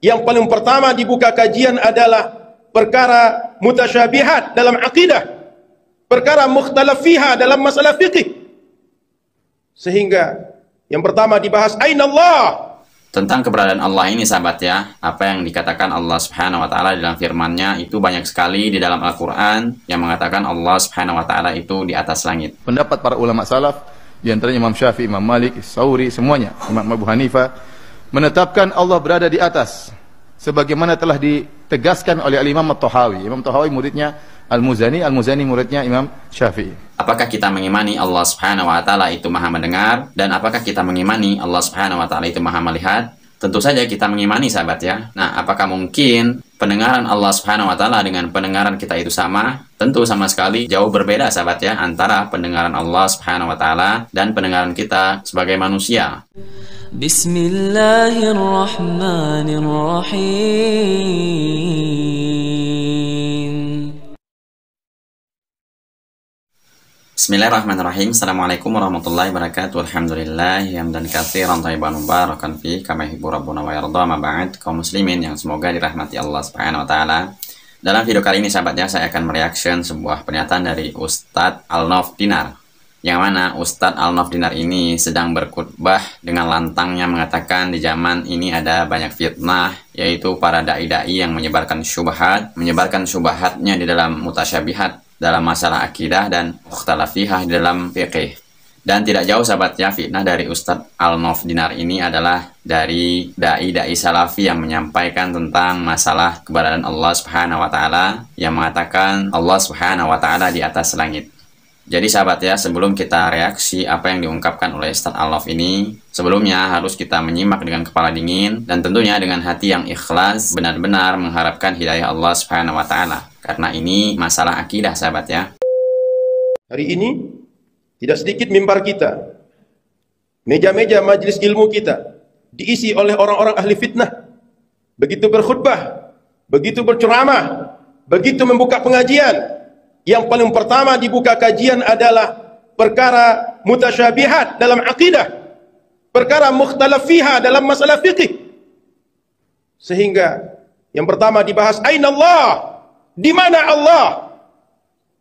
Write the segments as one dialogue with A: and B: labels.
A: Yang paling pertama dibuka kajian adalah perkara mutasyabihat dalam akidah, perkara mukhtalaf fiha dalam masalah fikih. Sehingga yang pertama dibahas Aina Allah.
B: Tentang keberadaan Allah ini sahabat ya, apa yang dikatakan Allah Subhanahu wa taala dalam firman-Nya itu banyak sekali di dalam Al-Qur'an yang mengatakan Allah Subhanahu wa taala itu di atas langit.
C: Pendapat para ulama salaf, di antaranya Imam Syafi'i, Imam Malik, Tsauri, semuanya, Imam Abu Hanifah menetapkan Allah berada di atas sebagaimana telah ditegaskan oleh Al-Imam At-Tahawi. Imam Tahawi muridnya Al-Muzani, Al-Muzani muridnya Imam Syafi'i.
B: Apakah kita mengimani Allah Subhanahu wa taala itu Maha mendengar, dan apakah kita mengimani Allah Subhanahu wa taala itu Maha melihat? Tentu saja kita mengimani sahabat ya. Nah, apakah mungkin pendengaran Allah Subhanahu wa taala dengan pendengaran kita itu sama? Tentu sama sekali jauh berbeda sahabat ya, antara pendengaran Allah Subhanahu wa taala dan pendengaran kita sebagai manusia.
D: Bismillahirrahmanirrahim.
B: Bismillahirrahmanirrahim. Assalamualaikum warahmatullahi wabarakatuh. Alhamdulillah hamdan katsiran thayyiban mubarakan fi kama yuhibbu rabbuna wa yarda. Ma ba'd, kaum muslimin yang semoga dirahmati Allah Subhanahu wa taala. Dalam video kali ini sahabatnya saya akan mereaction sebuah pernyataan dari Ustadz Al-Nauf Dinar, yang mana Ustadz Al-Nauf Dinar ini sedang berkhutbah dengan lantangnya mengatakan di zaman ini ada banyak fitnah, yaitu para dai-dai yang menyebarkan syubhatnya di dalam mutasyabihat dalam masalah akidah dan mukhtalaf fiha di dalam fikih. Dan tidak jauh sahabatnya, fitnah dari Ustadz Al-Nauf Dinar ini adalah dari dai-dai salafi yang menyampaikan tentang masalah keberadaan Allah Subhanahu wa taala, yang mengatakan Allah Subhanahu wa taala di atas langit. Jadi sahabat ya, sebelum kita reaksi apa yang diungkapkan oleh Ustadz Al-Nauf ini, sebelumnya harus kita menyimak dengan kepala dingin dan tentunya dengan hati yang ikhlas, benar-benar mengharapkan hidayah Allah Subhanahu wa taala. Karena ini masalah akidah sahabat ya.
A: Hari ini tidak sedikit mimbar kita, meja-meja majelis ilmu kita diisi oleh orang-orang ahli fitnah. Begitu berkhutbah, begitu berceramah, begitu membuka pengajian, yang paling pertama dibuka kajian adalah perkara mutasyabihat dalam akidah, perkara mukhtalaf fiha dalam masalah fikih. Sehingga yang pertama dibahas Aina Allah. Di mana Allah?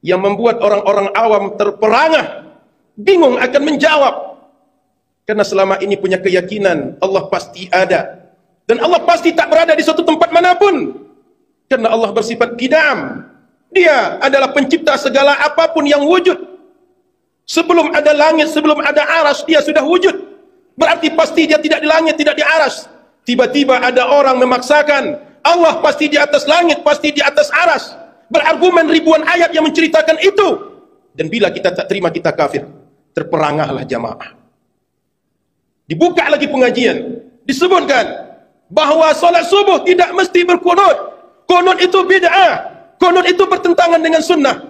A: Yang membuat orang-orang awam terperangah, bingung akan menjawab. Karena selama ini punya keyakinan Allah pasti ada, dan Allah pasti tak berada di suatu tempat manapun. Karena Allah bersifat qidam. Dia adalah pencipta segala apapun yang wujud. Sebelum ada langit, sebelum ada aras, dia sudah wujud. Berarti pasti dia tidak di langit, tidak di aras. Tiba-tiba ada orang memaksakan Allah pasti di atas langit, pasti di atas aras, berargumen ribuan ayat yang menceritakan itu. Dan bila kita tak terima, kita kafir. Terperangahlah jamaah. Dibuka lagi pengajian, disebutkan bahwa solat subuh tidak mesti berkunut. Kunut itu bid'ah, kunut itu bertentangan dengan sunnah.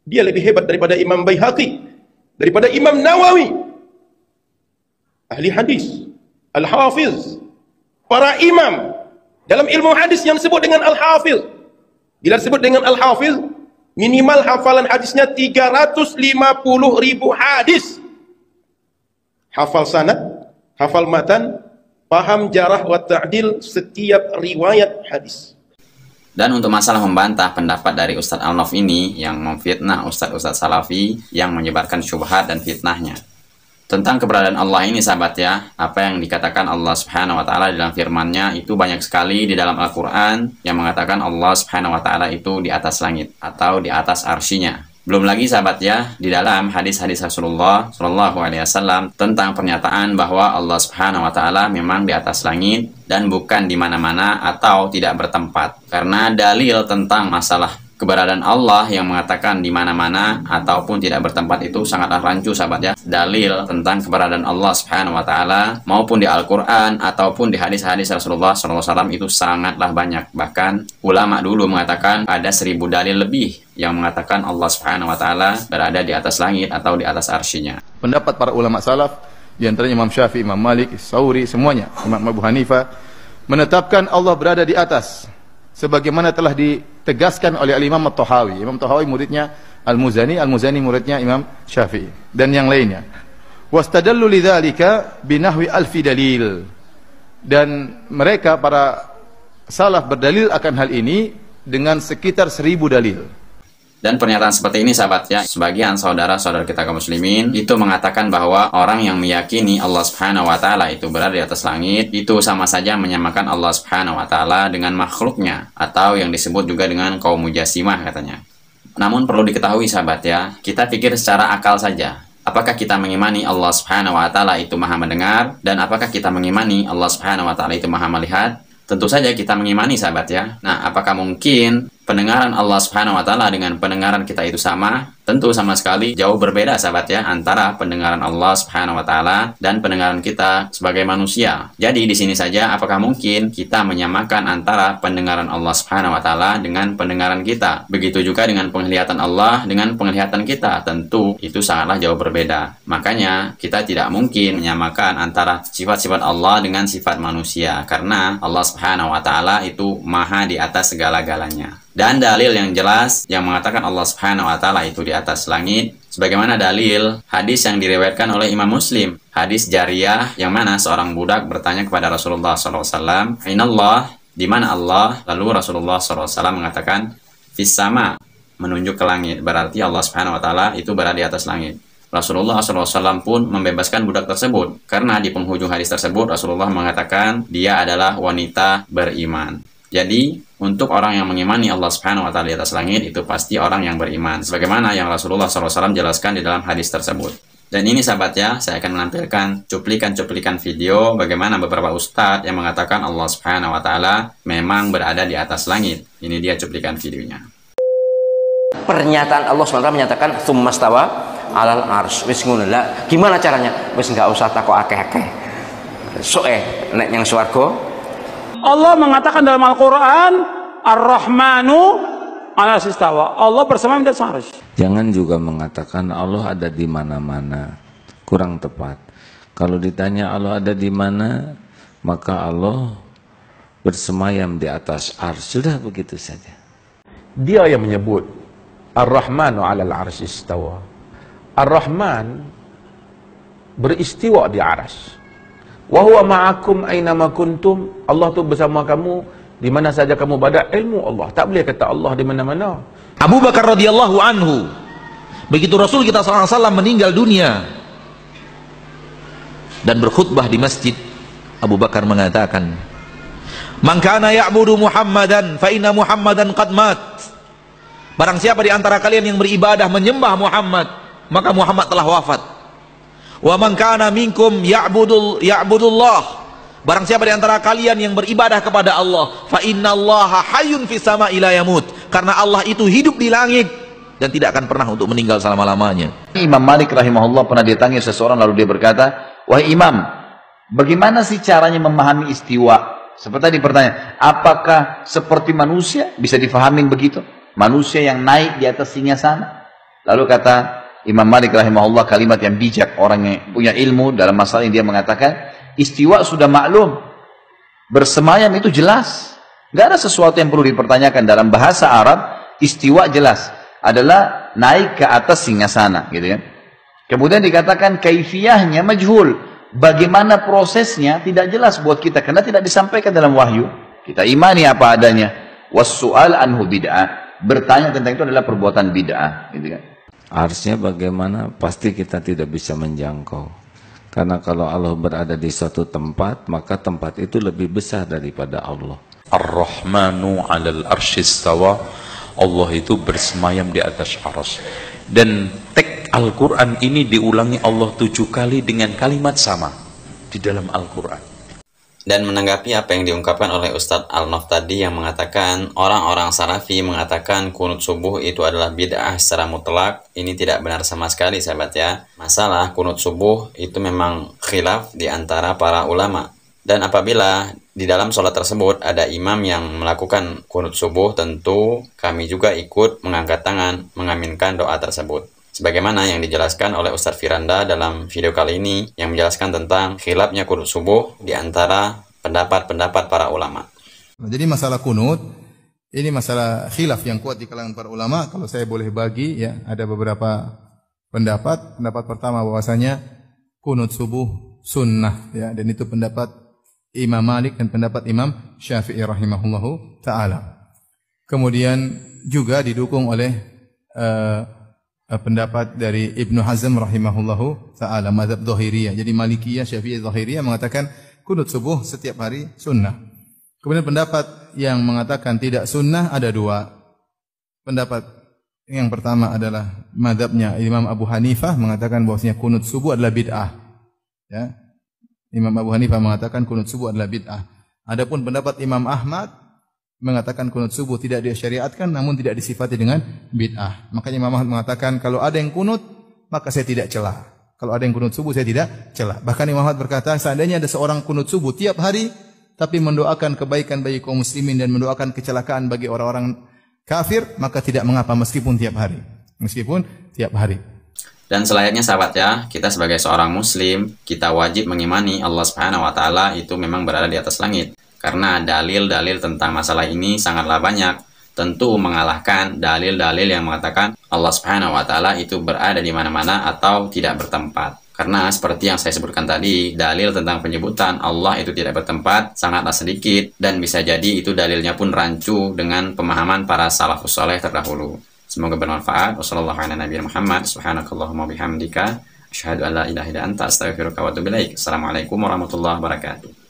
A: Dia lebih hebat daripada Imam Baihaqi, daripada Imam Nawawi, ahli hadis, al-hafiz, para imam dalam ilmu hadis yang disebut dengan Al-Hafiz. Bila disebut dengan Al-Hafiz, minimal hafalan hadisnya 350.000 hadis. Hafal sanad, hafal matan, paham jarah wa ta'dil setiap riwayat hadis.
B: Dan untuk masalah membantah pendapat dari Ustadz Al-Nauf ini yang memfitnah Ustadz Salafi yang menyebarkan syubhat dan fitnahnya tentang keberadaan Allah ini sahabat ya, apa yang dikatakan Allah Subhanahu wa taala dalam firman-Nya itu banyak sekali di dalam Al-Qur'an yang mengatakan Allah Subhanahu wa taala itu di atas langit atau di atas arsy-Nya. Belum lagi sahabat ya, di dalam hadis-hadis Rasulullah Shallallahu alaihi wasallam tentang pernyataan bahwa Allah Subhanahu wa taala memang di atas langit dan bukan di mana-mana atau tidak bertempat. Karena dalil tentang masalah keberadaan Allah yang mengatakan di mana-mana ataupun tidak bertempat itu sangatlah rancu sahabat ya. Dalil tentang keberadaan Allah Subhanahu wa taala maupun di Al-Qur'an ataupun di hadis-hadis Rasulullah SAW itu sangatlah banyak. Bahkan ulama dulu mengatakan ada 1000 dalil lebih yang mengatakan Allah Subhanahu wa taala berada di atas langit atau di atas arsy-Nya.
C: Pendapat para ulama salaf, di antaranya Imam Syafi'i, Imam Malik, Tsauri, semuanya, Imam Abu Hanifah menetapkan Allah berada di atas sebagaimana telah ditegaskan oleh Al-Imam At-Tahawi. Imam Tahawi muridnya Al-Muzani, Al-Muzani muridnya Imam Syafi'i dan yang lainnya. Wastadallu lidzalika binahwi alfi dalil. Dan mereka para salaf berdalil akan hal ini dengan sekitar 1000 dalil.
B: Dan pernyataan seperti ini sahabat ya, sebagian saudara-saudara kita kaum muslimin itu mengatakan bahwa orang yang meyakini Allah Subhanahu wa taala itu berada di atas langit itu sama saja menyamakan Allah Subhanahu wa taala dengan makhluknya, atau yang disebut juga dengan kaum mujassimah katanya. Namun perlu diketahui sahabat ya, kita pikir secara akal saja. Apakah kita mengimani Allah Subhanahu wa taala itu Maha mendengar, dan apakah kita mengimani Allah Subhanahu wa taala itu Maha melihat? Tentu saja kita mengimani sahabat ya. Nah, apakah mungkin pendengaran Allah Subhanahu wa taala dengan pendengaran kita itu sama? Tentu sama sekali jauh berbeda sahabat ya, antara pendengaran Allah Subhanahu wa taala dan pendengaran kita sebagai manusia. Jadi di sini saja, apakah mungkin kita menyamakan antara pendengaran Allah Subhanahu wa taala dengan pendengaran kita? Begitu juga dengan penglihatan Allah dengan penglihatan kita. Tentu itu sangatlah jauh berbeda. Makanya kita tidak mungkin menyamakan antara sifat-sifat Allah dengan sifat manusia, karena Allah Subhanahu wa taala itu maha di atas segala-galanya. Dan dalil yang jelas yang mengatakan Allah Subhanahu wa taala itu di atas langit, sebagaimana dalil hadis yang diriwayatkan oleh Imam Muslim, hadis Jariyah, yang mana seorang budak bertanya kepada Rasulullah SAW, "Ainallah?" Di mana Allah? Lalu Rasulullah SAW mengatakan, "Fis sama," menunjuk ke langit. Berarti Allah Subhanahu wa taala itu berada di atas langit. Rasulullah SAW pun membebaskan budak tersebut, karena di penghujung hadis tersebut Rasulullah mengatakan dia adalah wanita beriman. Jadi untuk orang yang mengimani Allah Subhanahu wa taala di atas langit itu pasti orang yang beriman, sebagaimana yang Rasulullah SAW jelaskan di dalam hadis tersebut. Dan ini sahabat ya, saya akan menampilkan cuplikan-cuplikan video bagaimana beberapa ustadz yang mengatakan Allah Subhanahu wa taala memang berada di atas langit. Ini dia cuplikan videonya.
E: Pernyataan Allah SWT menyatakan tsummastawa alal arsy. Wis ngono lah. Gimana caranya? Wis enggak usah takok akeh-akeh. Nek yang swarga
F: Allah mengatakan dalam Al-Quran, Ar-Rahmanu ala istawa. Allah bersama di atas arsy.
G: Jangan juga mengatakan Allah ada di mana-mana. Kurang tepat. Kalau ditanya Allah ada di mana, maka Allah bersemayam di atas arsy. Sudah begitu saja.
H: Dia yang menyebut Ar-Rahmanu ala al-arsy istawa. Ar-Rahman beristiwa di arsy. Wa huwa ma'akum aina ma kuntum. Allah tu bersama kamu di mana saja kamu berada. Ilmu Allah. Tak boleh kata Allah di mana-mana.
I: Abu Bakar radhiyallahu anhu, begitu Rasul kita SAW meninggal dunia dan berkhutbah di masjid, Abu Bakar mengatakan, "Man kana ya'budu Muhammadan fa inna Muhammadan qad mat." Barang siapa di antara kalian yang beribadah menyembah Muhammad, maka Muhammad telah wafat. Wa man kana minkum ya'budullah. Barang siapa di antara kalian yang beribadah kepada Allah, fa innallaha hayyun fis sama'i la yamut. Karena Allah itu hidup di langit dan tidak akan pernah untuk meninggal selama-lamanya.
C: Imam Malik rahimahullah pernah ditangi seseorang, lalu dia berkata, "Wahai Imam, bagaimana sih caranya memahami istiwa?" Seperti dipertanya, apakah seperti manusia bisa difahamin begitu? Manusia yang naik di atas singgasana? Lalu kata Imam Malik rahimahullah kalimat yang bijak, orang yang punya ilmu dalam masalah ini, dia mengatakan istiwa sudah maklum, bersemayam itu jelas, nggak ada sesuatu yang perlu dipertanyakan. Dalam bahasa Arab istiwa jelas adalah naik ke atas singgasana, gitu kan. Kemudian dikatakan kaifiyahnya majhul, bagaimana prosesnya tidak jelas buat kita karena tidak disampaikan dalam wahyu. Kita imani apa adanya. Was-su'al anhu bid'ah, bertanya tentang itu adalah perbuatan bid'ah, gitu kan.
G: Arsy-nya bagaimana? Pasti kita tidak bisa menjangkau. Karena kalau Allah berada di suatu tempat, maka tempat itu lebih besar daripada Allah.
J: Ar-Rahmanu 'alal arsy istawa. Allah itu bersemayam di atas arsy. Dan teks Al-Quran ini diulangi Allah 7 kali dengan kalimat sama di dalam Al-Quran.
B: Dan menanggapi apa yang diungkapkan oleh Ustadz Al-Naf tadi yang mengatakan orang-orang Salafi mengatakan kunut subuh itu adalah bid'ah secara mutlak, ini tidak benar sama sekali sahabat ya. Masalah kunut subuh itu memang khilaf di antara para ulama. Dan apabila di dalam sholat tersebut ada imam yang melakukan kunut subuh, tentu kami juga ikut mengangkat tangan mengaminkan doa tersebut. Sebagaimana yang dijelaskan oleh Ustadz Firanda dalam video kali ini yang menjelaskan tentang khilafnya kunut subuh di antara pendapat-pendapat para ulama.
C: Jadi masalah kunut ini masalah khilaf yang kuat di kalangan para ulama. Kalau saya boleh bagi ya, ada beberapa pendapat. Pendapat pertama bahwasanya kunut subuh sunnah ya, dan itu pendapat Imam Malik dan pendapat Imam Syafi'i rahimahullahu taala. Kemudian juga didukung oleh pendapat dari Ibnu Hazm rahimahullahu taala, mazhab Zahiriyah. Jadi Malikiyah, Syafi'iyah, Zahiriyah mengatakan kunut subuh setiap hari sunnah. Kemudian pendapat yang mengatakan tidak sunnah ada dua. Pendapat yang pertama adalah mazhabnya Imam Abu Hanifah mengatakan bahwasanya kunut subuh adalah bid'ah. Ya. Imam Abu Hanifah mengatakan kunut subuh adalah bid'ah. Adapun pendapat Imam Ahmad mengatakan kunut subuh tidak disyariatkan namun tidak disifati dengan bid'ah. Makanya Imam Ahmad mengatakan kalau ada yang kunut maka saya tidak cela. Kalau ada yang kunut subuh saya tidak cela. Bahkan Imam Ahmad berkata seandainya ada seorang kunut subuh tiap hari tapi mendoakan kebaikan bagi kaum muslimin dan mendoakan kecelakaan bagi orang-orang kafir maka tidak mengapa meskipun tiap hari. Meskipun tiap hari.
B: Dan selayaknya sahabat ya, kita sebagai seorang muslim, kita wajib mengimani Allah Subhanahu wa taala itu memang berada di atas langit. Karena dalil-dalil tentang masalah ini sangatlah banyak. Tentu mengalahkan dalil-dalil yang mengatakan Allah Subhanahu wa taala itu berada di mana-mana atau tidak bertempat. Karena seperti yang saya sebutkan tadi, dalil tentang penyebutan Allah itu tidak bertempat sangatlah sedikit dan bisa jadi itu dalilnya pun rancu dengan pemahaman para salafus saleh terdahulu. Semoga bermanfaat. Wassalamualaikum warahmatullahi wabarakatuh. Assalamualaikum warahmatullahi wabarakatuh.